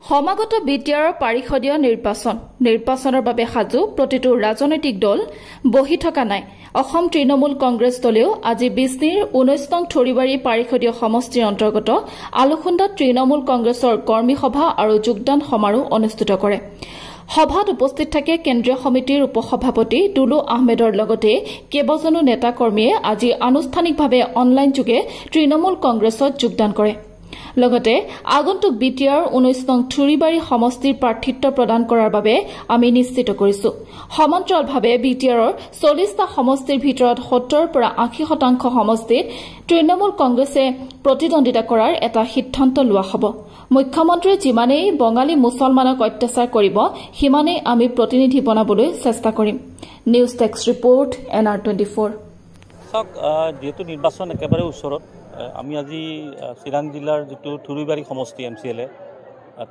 সমাগত বিটিআৰৰ পাৰিষদীয় নিৰ্বাচনৰ বাবে সাজু প্ৰতিটো ৰাজনৈতিক দল বহি থকা নাই। অসম তৃণমূল কংগ্ৰেছ দলেও আজি বিজনীৰ 19 নং থৰিবাৰী পাৰিষদীয় সমষ্টিৰ অন্তৰ্গত আলুখুণ্ডাত তৃণমূল কংগ্ৰেছৰ কৰ্মী সভা আৰু যোগদান সমাৰোহ অনুষ্ঠিত কৰে। সভাত উপস্থিত থাকে কেন্দ্ৰীয় সমিতিৰ উপসভাপতি দুলু আহমেদৰ লগতে কেইবাজনো নেতা কৰ্মীয়ে আজি আনুষ্ঠানিকভাৱে অনলাইন যোগে তৃণমূল কংগ্ৰেছত যোগদান কৰে। লগতে আগন্তুক বিটিআৰ 19 নং থুৰিবাৰী সমষ্টিৰ প্ৰাৰ্থিত্ব প্ৰদান কৰাৰ বাবে আমি নিশ্চিত কৰিছো। সমান্তৰালভাৱে বিটিআৰৰ 40টা সমষ্টিৰ ভিতৰত 70 পৰা 80% সমষ্টিত তৃণমূল কংগ্ৰেছে প্ৰতিদ্বন্দ্বিতা কৰাৰ এটা সিদ্ধান্ত লোৱা হ'ব। মুখ্যমন্ত্ৰীয়ে যিমানেই বঙালী মুছলমানক অত্যাচাৰ কৰিব সিমানেই আমি প্ৰতিনিধি বনাবলৈ চেষ্টা কৰিম। নিউজ টেক্স ৰিপৰ্ট NR24। যেহেতু নিৰ্বাচন একেবাৰে ওচৰত আমি আজি চিৰাং জিলাৰ যিটো থুৰিবাৰী সমষ্টি MCLA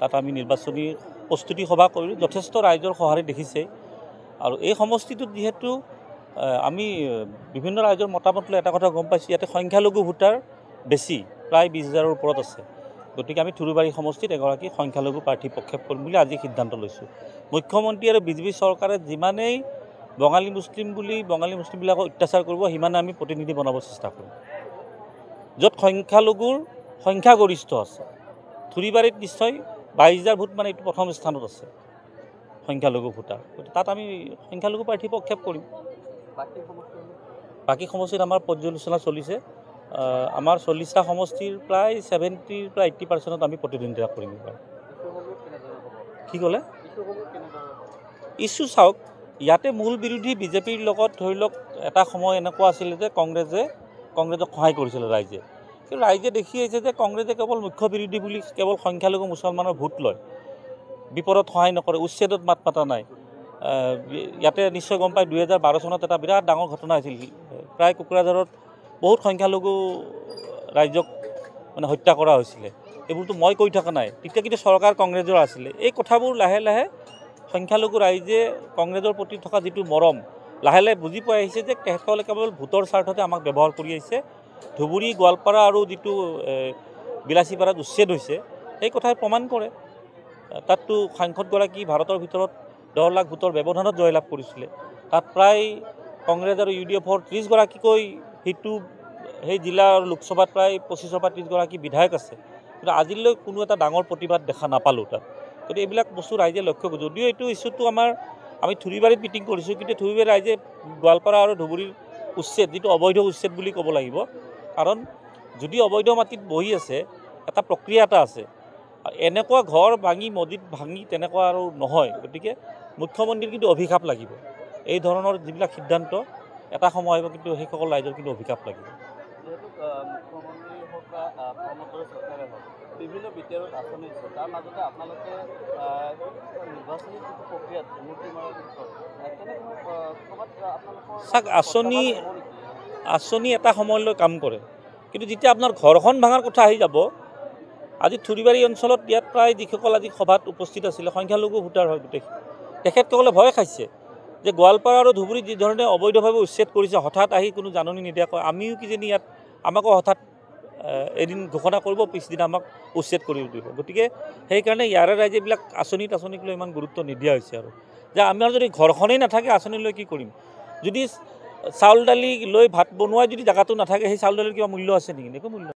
তাত আমি নিৰ্বাচনী প্ৰস্তুতি সভা কৰিলোঁ। যথেষ্ট ৰাইজৰ সঁহাৰি দেখিছে আৰু এই সমষ্টিটোত যিহেতু আমি বিভিন্ন ৰাইজৰ মতামত লৈ এটা কথা গম পাইছোঁ, ইয়াতে সংখ্যালঘু ভোটাৰ বেছি, প্ৰায় 20,000ৰ ওপৰত আছে। গতিকে আমি থুৰিবাৰী সমষ্টিত এগৰাকী সংখ্যালঘু প্ৰাৰ্থী প্ৰক্ষেপ কৰিম বুলি আজি সিদ্ধান্ত লৈছোঁ। মুখ্যমন্ত্ৰী আৰু বিজেপি চৰকাৰে যিমানেই বঙালী মুছলিমবিলাকক অত্যাচাৰ কৰিব সিমানে আমি প্ৰতিনিধি বনাব চেষ্টা কৰিম। য'ত সংখ্যালঘুৰ সংখ্যাগৰিষ্ঠ আছে, থুৰিবাৰীত নিশ্চয় 22,000 ভোট মানে এইটো প্ৰথম স্থানত আছে সংখ্যালঘু ভোটাৰ। তাত আমি সংখ্যালঘু প্ৰাৰ্থী প্ৰক্ষেপ কৰিম। বাকী সমষ্টিত আমাৰ পৰ্যালোচনা চলিছে। আমাৰ 40টা সমষ্টিৰ প্ৰায় 70 পৰা 80% আমি প্ৰতিদ্বন্দ্বিতা কৰিম। কি ক'লে ইছ্যু চাওক, ইয়াতে মূল বিৰোধী বিজেপিৰ লগত ধৰি লওক এটা সময় এনেকুৱা আছিলে যে কংগ্ৰেছক সহায় কৰিছিলে ৰাইজে, কিন্তু ৰাইজে দেখি আহিছে যে কংগ্ৰেছে কেৱল মুখ্য বিৰোধী বুলি কেৱল সংখ্যালঘু মুছলমানৰ ভোট লয়, বিপদত সহায় নকৰে, উচ্ছেদত মাত মাতা নাই। ইয়াতে নিশ্চয় গম পায় 2012 চনত এটা বিৰাট ডাঙৰ ঘটনা হৈছিল, প্ৰায় কোকৰাঝাৰত বহুত সংখ্যালঘু ৰাইজক মানে হত্যা কৰা হৈছিলে। এইবোৰতো মই কৈ থকা নাই, তেতিয়া কিন্তু চৰকাৰ কংগ্ৰেছৰ আছিলে। এই কথাবোৰ লাহে লাহে সংখ্যালঘু ৰাইজে কংগ্ৰেছৰ প্ৰতি থকা যিটো মৰম লাহে লাহে বুজি পাই আহিছে যে তেখেতসকলে কেৱল ভোটৰ স্বাৰ্থতে আমাক ব্যৱহাৰ কৰি আহিছে। ধুবুৰী, গোৱালপাৰা আৰু যিটো বিলাচীপাৰাত উচ্ছেদ হৈছে সেই কথাই প্ৰমাণ কৰে। তাততো সাংসদগৰাকী ভাৰতৰ ভিতৰত 10 লাখ ভোটৰ ব্যৱধানত জয়লাভ কৰিছিলে। তাত প্ৰায় কংগ্ৰেছ আৰু UDFৰ 30 গৰাকীকৈ সেই জিলাৰ লোকসভাত প্ৰায় 25 পৰা 30 গৰাকী বিধায়ক আছে, কিন্তু আজিলৈ কোনো এটা ডাঙৰ প্ৰতিবাদ দেখা নাপালোঁ তাত। গতিকে এইবিলাক বস্তু ৰাইজে লক্ষ্য কৰোঁ। যদিও এইটো ইছ্যুটো আমি থুৰিবাৰীত মিটিং কৰিছোঁ, কিন্তু থুৰিবাৰী ৰাইজে গোৱালপাৰা আৰু ধুবুৰীৰ উচ্ছেদ, যিটো অবৈধ উচ্ছেদ বুলি ক'ব লাগিব, কাৰণ যদি অবৈধ মাটিত বহি আছে এটা প্ৰক্ৰিয়া এটা আছে, এনেকুৱা ঘৰ ভাঙি মছজিদ ভাঙি তেনেকুৱা আৰু নহয়। গতিকে মুখ্যমন্ত্ৰীৰ কিন্তু অভিশাপ লাগিব। এই ধৰণৰ যিবিলাক সিদ্ধান্ত এটা সময় আহিব, কিন্তু সেইসকল ৰাইজৰ কিন্তু অভিশাপ লাগিব। বিভিন্ন বিটিআৰত আঁচনি আছে, তাৰ মাজতে আপোনালোকে নিৰ্বাচনী যিটো প্ৰক্ৰিয়াত চাওক, আঁচনি এটা সময়লৈ কাম কৰে, কিন্তু যেতিয়া আপোনাৰ ঘৰখন ভাঙাৰ কথা আহি যাব, আজি থুৰিবাৰী অঞ্চলত ইয়াত প্ৰায় যিসকল আজি সভাত উপস্থিত আছিলে সংখ্যালঘু ভোটাৰ হয়, গোটেই তেখেতসকলে ভয় খাইছে যে গোৱালপাৰা আৰু ধুবুৰীত যি ধৰণে অবৈধভাৱে উচ্ছেদ কৰিছে, হঠাৎ আহি কোনো জাননী নিদিয়াকৈ আমিও কিজানি ইয়াত আমাকো হঠাৎ এদিন ঘোষণা কৰিব, পিছদিনা আমাক উচ্ছেদ কৰি দিব। গতিকে সেইকাৰণে ইয়াৰে ৰাইজে এইবিলাক আঁচনিক লৈ ইমান গুৰুত্ব নিদিয়া হৈছে। আৰু যে আমাৰ যদি ঘৰখনেই নাথাকে আঁচনি লৈ কি কৰিম? যদি চাউল দালি লৈ ভাত বনোৱা যদি জেগাটো নাথাকে, সেই চাউল দালিৰ কিবা মূল্য আছে নেকি? একো মূল্য